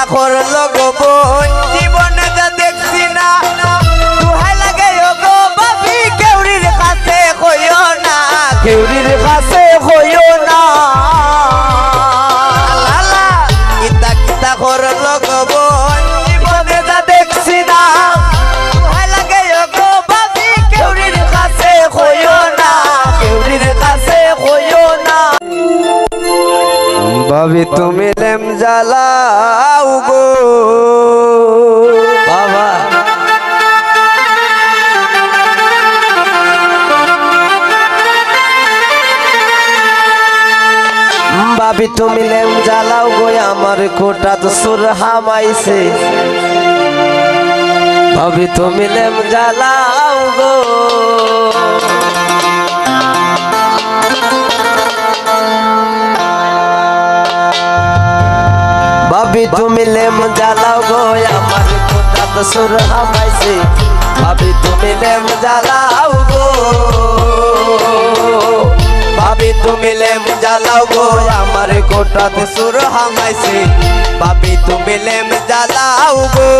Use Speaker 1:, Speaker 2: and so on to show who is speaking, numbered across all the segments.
Speaker 1: করলো গো বোন জীবনে যা দেখছি না দুহাই লাগে গো বাবি কেউরির কাছে কইও না কেউরির কাছে কইও না লালা কিতা কিতা করলো গো বোন জীবনে যা দেখছি না দুহাই লাগে গো বাবি কেউরির কাছে কইও না কেউরির কাছে কইও না ভাবি তুমি লেম জ্বালাও গো বাবা ভাবি তুমি লেম জ্বালাও গো আমার কোটা তো সুর হামাইছে ভাবি তুমি লেম জ্বালাও গো ভাবি তুমি লেম জ্বালাও গো আমার কোটা তো সুর হামাইছে ভাবি তুমি লেম জ্বালাও গো ভাবি তুমি লেম জ্বালাও গো আমার কোটা তো সুর হামাইছে ভাবি তুমি লেম জ্বালাও গো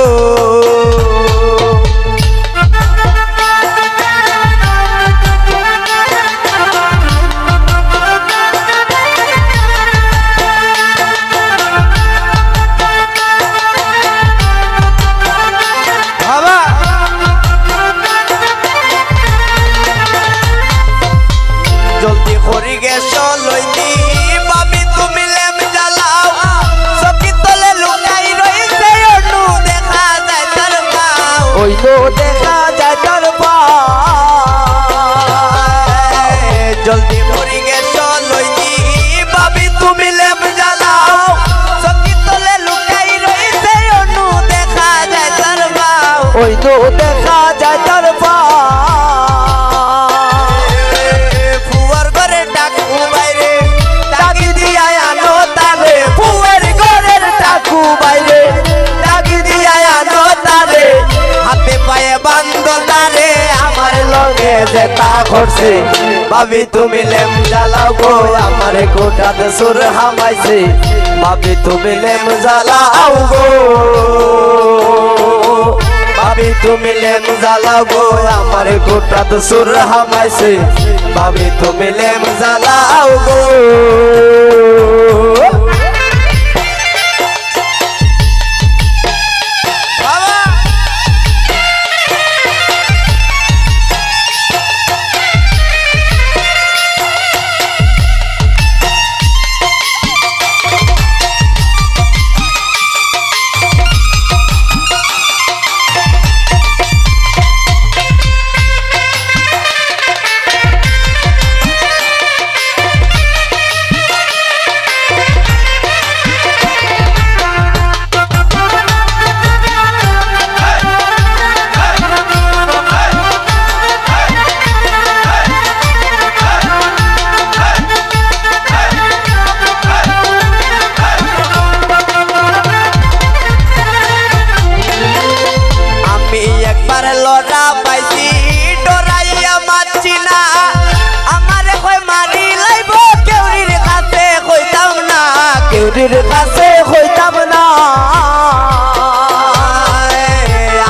Speaker 1: জলদি করি গেছ লইনি ভাবি তুমি লেম জ্বালাও সকি তলে লুকাই রইছে অনু দেখা যায় তার পাও ওইলো দেখা যায় তার পাও জলদি করি গেছ লইনি ভাবি তুমি লেম জ্বালাও সকি তলে লুকাই রইছে অনু দেখা যায় তার পাও ওইলো দেখা যায় তার পাও ভাবি তুমি লেম জ্বালাও গো আমার কোটাতে সুর হামাইছে ভাবি তুমি লেম জ্বালাও গো ভাবি তুমি লেম জ্বালাও গো আমার কোটাতে সুর হামাইছে ভাবি তুমি লেম জ্বালাও গো কেউরির কাছে কইতাম না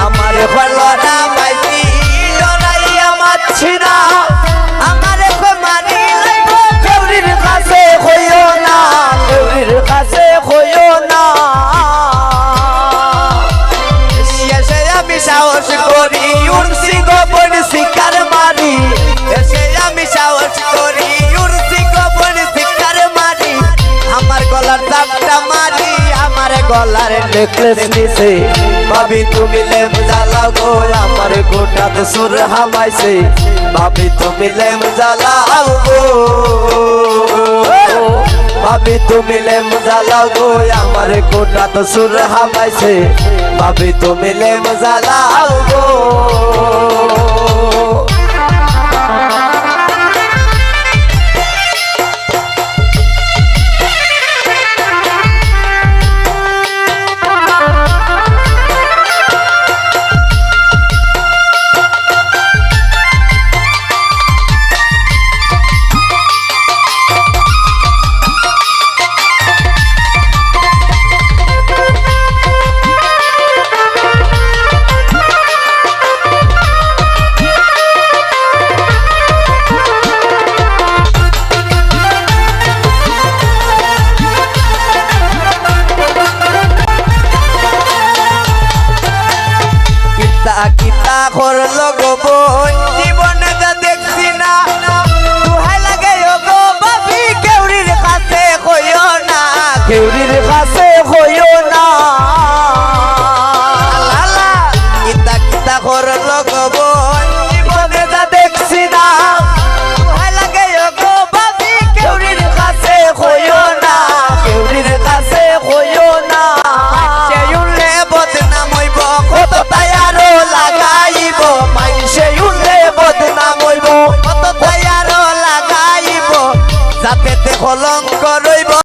Speaker 1: আমার লড়া পাইছি লড়াইয়া মারছি না আমার মারি লাইব কেউরির কাছে কইও না কেউরির কাছে কইও না এসে আমি সাহস করি উড়ছি গোপন শিকার মারি এসে আমি সাহস করি উড়ছি গোপন শিকার মারি আমার গলার চাপটা মারি আমার গলার নেকলেস নিছে ভাবি তুমি লেম জ্বালাও গো আমার কোটাতে সুর হামাইছে ভাবি তুমি লেম জ্বালাও গো ভাবি তুমি লেম জ্বালাও গো আমার কোটাতে সুর হামাইছে ভাবি তুমি লেম জ্বালাও গো কেউরির কাছে হইও না লালা কিতা কিতা ঘর লগব জীবনে যা দেখছি না ভয় লাগে গো বাবি কেউরির কাছে হইও না কেউরির কাছে হইও না সে উনলে বদনাম হইব কত তায়ারো লাগাইব মাইসে উনলে বদনাম হইব কত তায়ারো লাগাইব যাতে কলঙ্ক রইব